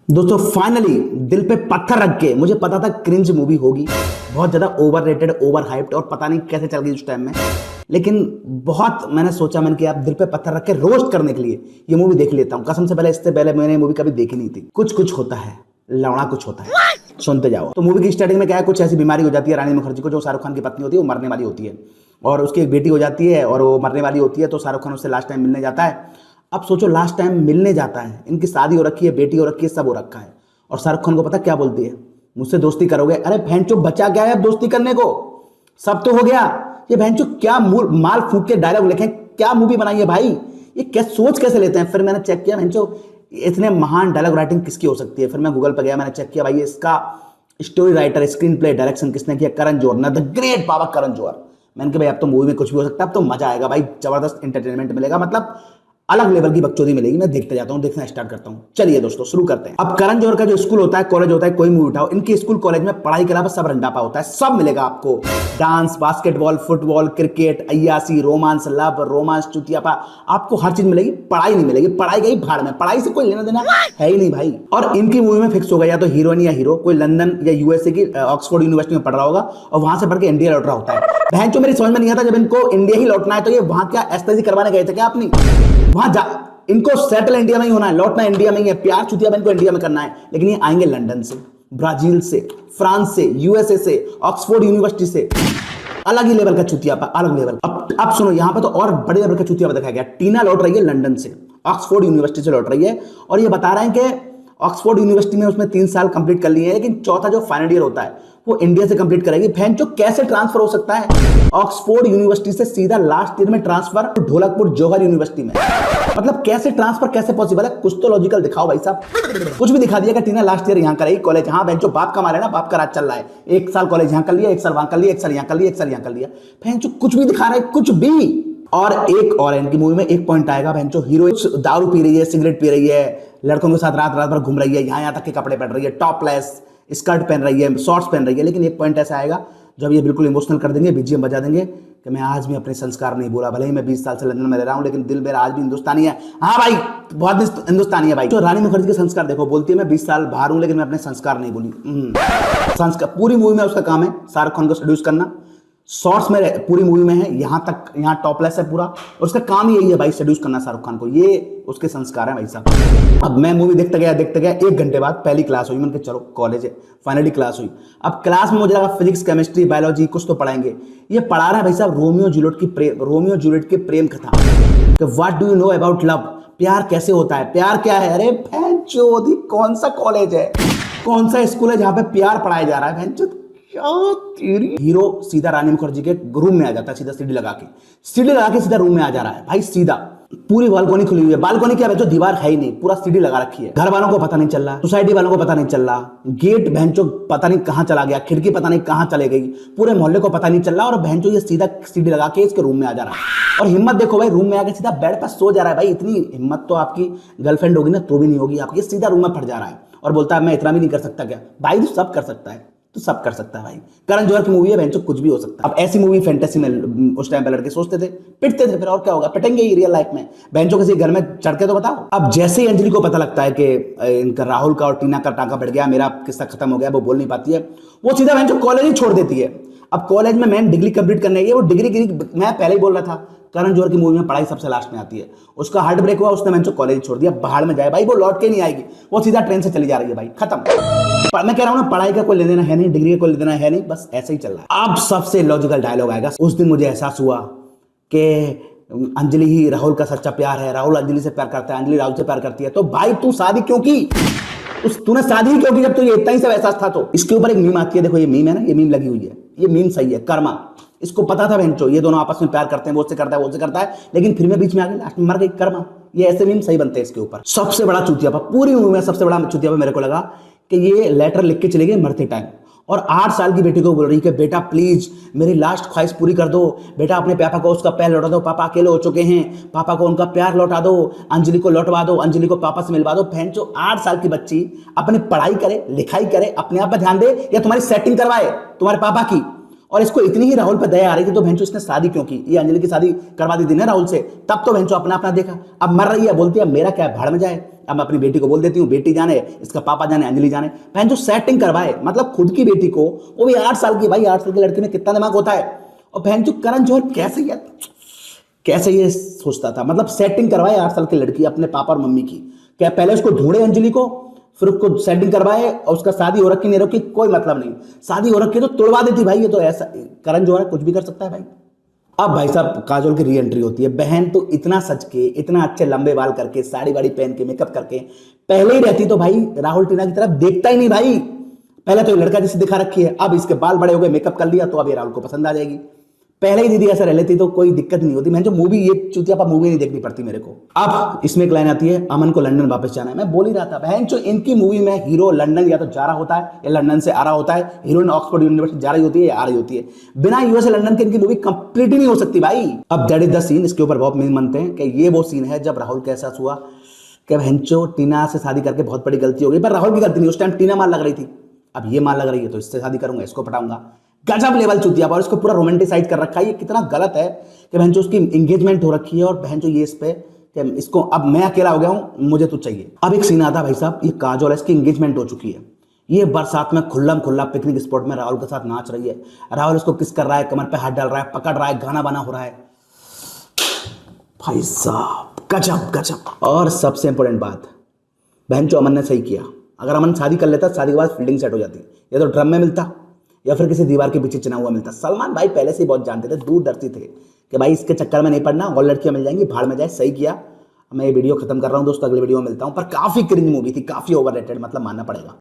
दोस्तों फाइनली दिल पे पत्थर रख के, मुझे पता था क्रिंज मूवी होगी, बहुत ज्यादा ओवररेटेड, ओवर हाइप्ड और पता नहीं कैसे चल गई उस टाइम में। लेकिन बहुत मैंने सोचा, मैंने कि आप दिल पे पत्थर रख के रोस्ट करने के लिए ये मूवी देख लेता हूँ। कसम से पहले, इससे पहले मैंने ये मूवी कभी देखी नहीं थी। कुछ कुछ होता है, लौड़ा कुछ होता है, सुनते जाओ। तो मूवी की स्टार्टिंग में क्या है, कुछ ऐसी बीमारी हो जाती है रानी मुखर्जी को, जो शाहरुख खान की पत्नी होती है वो मरने वाली होती है, और उसकी एक बेटी हो जाती है और वो मरने वाली होती है। तो शाहरुख खान उससे लास्ट टाइम मिलने जाता है। अब सोचो, लास्ट टाइम मिलने जाता है, इनकी शादी हो रखी है, बेटी हो रखी है, सब हो रखा है, और शाहरुख खान को पता क्या बोलती है, मुझसे दोस्ती करोगे? अरे भैंचो, बचा क्या है अब दोस्ती करने को, सब तो हो गया। ये भैंचो क्या माल फूक के डायलॉग लिखे, क्या मूवी बनाई है भाई, ये सोच कैसे लेते हैं। फिर मैंने चेक किया, भैंचो इतने महान डायलॉग राइटिंग किसकी हो सकती है। फिर मैं गूगल पर गया, मैंने चेक किया, भाई इसका story writer, screen play, direction किसने किया? करण जौहर ने, द ग्रेट बाबा करण जौहर। मैंने कहा भाई अब तो मूवी में कुछ भी हो सकता है, अब तो मजा आएगा भाई, जबरदस्त एंटरटेनमेंट मिलेगा, मतलब अलग लेवल की बकचोदी मिलेगी। मैं देखते जाता हूँ, देखना स्टार्ट करता हूँ। चलिए दोस्तों शुरू करते हैं। अब करण जौहर का जो स्कूल होता है, कॉलेज होता है, कोई मूवी उठाओ, इनके स्कूल कॉलेज में पढ़ाई के अलावा सब रंडापा होता है, सब मिलेगा आपको। डांस, बास्केटबॉल, फुटबॉल, क्रिकेट, अय्यासी, रोमांस, लव, रोमांस, चुतियापा, आपको हर चीज मिलेगी। पढ़ाई नहीं मिलेगी, पढ़ाई गई भाड़ में, पढ़ाई से कोई लेना देना है ही नहीं भाई। और इनकी मूवी में फिक्स हो गया, या तो हीरोइन या हीरो कोई लंदन या यूएसए की ऑक्सफोर्ड यूनिवर्सिटी में पढ़ रहा होगा, और वहां से पढ़ के इंडिया लौट रहा होता है। बहन जो मेरी समझ में नहीं आता, जब इनको इंडिया ही लौटना है तो ये वहां क्या एस्टेजी करवाने गए थे क्या अपनी? वहां जा, इनको सेटल इंडिया में ही होना है, लौटना इंडिया में ही है, प्यार चुतिया इनको इंडिया में करना है। लेकिन ये आएंगे लंदन से, ब्राजील से, फ्रांस से, यूएसए से, ऑक्सफोर्ड यूनिवर्सिटी से, अलग ही लेवल का चुतियापा, अलग लेवल। अब सुनो, यहां पर तो और बड़े लेवल का चुतियापा दिखाया गया। टीना लौट रही है लंदन से, ऑक्सफोर्ड यूनिवर्सिटी से लौट रही है, और ये बता रहे हैं कि ऑक्सफोर्ड यूनिवर्सिटी में उसमें 3 साल कंप्लीट कर लिए हैं, लेकिन चौथा जो फाइनल ईयर होता है वो इंडिया से कंप्लीट करेगी। बहन जो कैसे ट्रांसफर हो सकता है ऑक्सफोर्ड यूनिवर्सिटी से सीधा लास्ट ईयर में ट्रांसफर ढोलकपुर जौहर यूनिवर्सिटी में? मतलब कैसे ट्रांसफर, कैसे पॉसिबल है? कुछ तो लॉजिकल दिखाओ भाई साहब। कुछ भी दिखा दिया कि टीना लास्ट ईयर यहां करेगी कॉलेज। हाँ बहन जो बाप का मारे ना, बाप का राज चल रहा है। 1 साल कॉलेज यहां कर लिया, 1 साल वहां कर लिया, 1 साल यहां कर लिया, 1 साल यहां कर लिया। बहन जो कुछ भी दिखा रहा है, कुछ भी। और एक और इनकी मूवी में एक पॉइंट आएगा, बहन जो हीरोइन दारू पी रही है, सिगरेट पी रही है, लड़कों के साथ रात रात भर घूम रही है, यहाँ तक के कपड़े पहन रही है, टॉपलेस स्कर्ट पहन रही है, शॉर्ट्स पहन रही है। लेकिन एक पॉइंट ऐसा आएगा जब ये बिल्कुल इमोशनल कर देंगे, बीजीएम बजा देंगे कि मैं आज भी अपने संस्कार नहीं भूला, भले ही मैं 20 साल से लंदन में रह रहा हूं, लेकिन दिल मेरा आज भी हिंदुस्तानी है। हाँ भाई, बहुत हिंदुस्तानी है भाई। तो रानी मुखर्जी के संस्कार देखो, बोलती है मैं 20 साल बाहर हूं लेकिन मैं अपने संस्कार नहीं भूली। संस्कार पूरी मूवी में उसका काम है शाहरुख खान को सेड्यूस करना। शॉर्ट्स में पूरी मूवी में है, यहाँ तक, यहाँ टॉपलेस है पूरा, और उसका काम यही है भाई, सेड्यूस करना शाहरुख खान को। ये उसके संस्कार है भाई साहब। अब मैं मूवी देखते गया 1 घंटे बाद पहली क्लास हुई। मैंने कहा चलो कॉलेज है, फाइनली क्लास हुई। अब क्लास में मुझे लगा फिजिक्स, केमिस्ट्री, बायोलॉजी कुछ तो पढ़ाएंगे। ये पढ़ा रहे हैं भाई साहब रोमियो जूलियट की प्रेम कथा। What do you know about love? प्यार कैसे होता है, प्यार क्या है? अरे भैंचोदी, कौन सा कॉलेज है, कौन सा स्कूल है जहां पे प्यार पढ़ाया जा रहा है? भैंचोद हीरो सीधा रानी मुखर्जी के रूम में आ जाता है, सीधा सीढ़ी लगा के सीधा रूम में आ जा रहा है भाई, सीधा। पूरी बालकनी खुली हुई है। बालकनी क्या है, जो दीवार है ही नहीं, पूरा सीढ़ी लगा रखी है। घर वालों को पता नहीं चल रहा, सोसाइटी वालों को पता नहीं चल रहा, गेट भैंचो पता नहीं कहां चला गया, खिड़की पता नहीं कहां चले गई, पूरे मोहल्ले को पता नहीं चल रहा, और भैंचो ये सीधा सीढ़ी लगा के इसके रूम में आ जा रहा है। और हिम्मत देखो भाई, रूम में आके सीधा बेड पर सो जा रहा है भाई। इतनी हिम्मत तो आपकी गर्लफ्रेंड होगी ना तो भी नहीं होगी आपकी। सीधा रूम में फट जा रहा है और बोलता है मैं इतना भी नहीं कर सकता क्या? भाई तू सब कर सकता है, तो सब कर सकता है भाई। करण जौहर की मूवी है, बेंचो कुछ भी हो सकता है। अब ऐसी मूवी फैंटेसी में उस टाइम पे लड़के सोचते थे, पिटते थे, फिर और क्या होगा, पिटेंगे ही रियल लाइफ में। बेंचो किसी घर में चढ़ के तो बताओ। अब जैसे ही अंजलि को पता लगता है कि इनका राहुल का और टीना का टांका बढ़ गया, मेरा किस्सा खत्म हो गया, वो बोल नहीं पाती है, वो सीधा बेंचो कॉलेज ही छोड़ देती है। अब कॉलेज में मैंने डिग्री कंप्लीट करने गई, वो डिग्री मैं पहले ही बोल रहा था, करण जौहर की मूवी में पढ़ाई सबसे लास्ट में आती है। उसका हार्ट ब्रेक हुआ, उसने मैंने कॉलेज छोड़ दिया, बाहर में जाए भाई, वो लौट के नहीं आएगी, वो सीधा ट्रेन से चली जा रही है भाई, खत्म। मैं कह रहा हूं ना, पढ़ाई का कोई लेना देना है नहीं, डिग्री का कोई लेना देना है नहीं, बस ऐसे ही चल रहा है। अब सबसे लॉजिकल डायलॉग आएगा। उस दिन मुझे एहसास हुआ कि अंजलि ही राहुल का सच्चा प्यार है, राहुल अंजलि से प्यार करता है, अंजलि राहुल से प्यार करती है। तो भाई तू शादी क्यों की? तूने शादी ही क्यों की जब तुझे इतना ही सब एहसास था? तो इसके ऊपर एक मीम आती है, देखो ये मीम है ना, ये मीम लगी हुई है, ये मीम सही है, कर्मा। इसको पता था बेंचो ये दोनों आपस में प्यार करते हैं, वो से करता है, वो से करता है, लेकिन फिर मैं बीच में आ गई, लास्ट में मर गई, कर्मा। ये ऐसे मीम सही बनते हैं इसके ऊपर। सबसे बड़ा चुतियापा पूरी मूवी में, सबसे बड़ा चुतियापा मेरे को लगा कि ये लेटर लिख के चले गए मरते टाइम, और 8 साल की बेटी को बोल रही है कि बेटा प्लीज मेरी लास्ट ख्वाहिश पूरी कर दो, बेटा अपने पापा को उसका प्यार लौटा दो, पापा अकेले हो चुके हैं, पापा को उनका प्यार लौटा दो, अंजलि को लौटवा दो, अंजलि को पापा से मिलवा दो। बहन जो 8 साल की बच्ची अपनी पढ़ाई करे, लिखाई करे, अपने आप पर ध्यान दे, या तुम्हारी सेटिंग करवाए तुम्हारे पापा की, और इसको इतनी ही राहुल पे दया आ रही थी तो भैंचो इसने शादी क्यों की? ये अंजलि की शादी करवा दी थी ना राहुल से, तब तो भैंचो अपना अपना देखा। अब मर रही है, बोलती है मेरा क्या भाड़ में जाए। अब मैं अपनी बेटी को बोल देती हूँ, बेटी जाने, इसका पापा जाने, अंजलि जाने। भैंचो सेटिंग करवाए, मतलब खुद की बेटी को, वो भी 8 साल की। भाई 8 साल की लड़की में कितना दिमाग होता है। और भैंचो करण जौहर कैसे ये सोचता था, मतलब सेटिंग करवाए 8 साल की लड़की अपने पापा और मम्मी की। क्या पहले उसको ढूंढे अंजलि को, फिर उसको सेटिंग करवाए, और उसका शादी हो रखी नहीं रखी कोई मतलब नहीं, शादी हो रखी तो तोड़वा देती भाई। ये तो ऐसा करण जौहर कुछ भी कर सकता है भाई। अब भाई साहब काजोल की री एंट्री होती है। बहन तो इतना सच के, इतना अच्छे लंबे बाल करके, साड़ी वाड़ी पहन के, मेकअप करके पहले ही रहती तो भाई राहुल टीना की तरफ देखता ही नहीं भाई। पहले तो ये लड़का जिसे दिखा रखी है, अब इसके बाल बड़े हो गए, मेकअप कर लिया, तो अब ये राहुल को पसंद आ जाएगी। पहले ही दीदी ऐसा रह लेती तो कोई दिक्कत नहीं होती। मैं जो मूवी, ये चुतिया मूवी नहीं देखनी पड़ती मेरे को। अब इसमें एक लाइन आती है, अमन को लंदन वापस जाना है। मैं बोल ही रहा था बहन जो इनकी मूवी में हीरो लंदन या तो जा रहा होता है या लंदन से आ रहा होता है, हीरोइन ऑक्सफोर्ड यूनिवर्सिटी जा रही होती है या आ रही होती है। बिना यूएसए लंदन के इनकी मूवी कंप्लीट ही नहीं हो सकती भाई। अब दैट इज द सीन, इसके ऊपर बहुत मीम बनते हैं कि ये वो सीन है जब राहुल का एहसास हुआ कि बहनचो टीना से शादी करके बहुत बड़ी गलती हो गई। पर राहुल की गलती नहीं, उस टाइम टीना मार लग रही थी। अब ये मार लग रही है तो इससे शादी करूंगा, इसको पटाऊंगा। गजब लेवल चुतिया, और इसको पूरा रोमांटिसाइज कर रखा है। ये कितना गलत है कि बहन जो उसकी एंगेजमेंट हो रखी है और बहन जो ये इस पे कि इसको अब मैं अकेला हो गया हूं, मुझे तो चाहिए। अब एक सीन आता है भाई साहब, ये काजोल है, इसकी एंगेजमेंट हो चुकी है। ये बरसात में खुल्लम खुल्ला पिकनिक स्पॉट में राहुल के साथ नाच रही है। राहुल इसको किस कर रहा है, कमर पे हाथ डाल रहा है, पकड़ रहा है, गाना बना हो रहा है। भाई साहब गजब गजब। और सबसे इंपॉर्टेंट बात, बहन जो अमन ने सही किया। अगर अमन शादी कर लेता, शादी के बाद फील्डिंग सेट हो जाती, या तो ड्रम में मिलता या फिर किसी दीवार के पीछे चुना हुआ मिलता। सलमान भाई पहले से ही बहुत जानते थे, दूरदर्शी थे कि भाई इसके चक्कर में नहीं पड़ना, और लड़कियां मिल जाएंगी, भाड़ में जाए। सही किया। मैं ये वीडियो खत्म कर रहा हूं दोस्तों, अगले वीडियो में मिलता हूं। पर काफी क्रिंज मूवी थी, काफी ओवररेटेड, मतलब मानना पड़ेगा।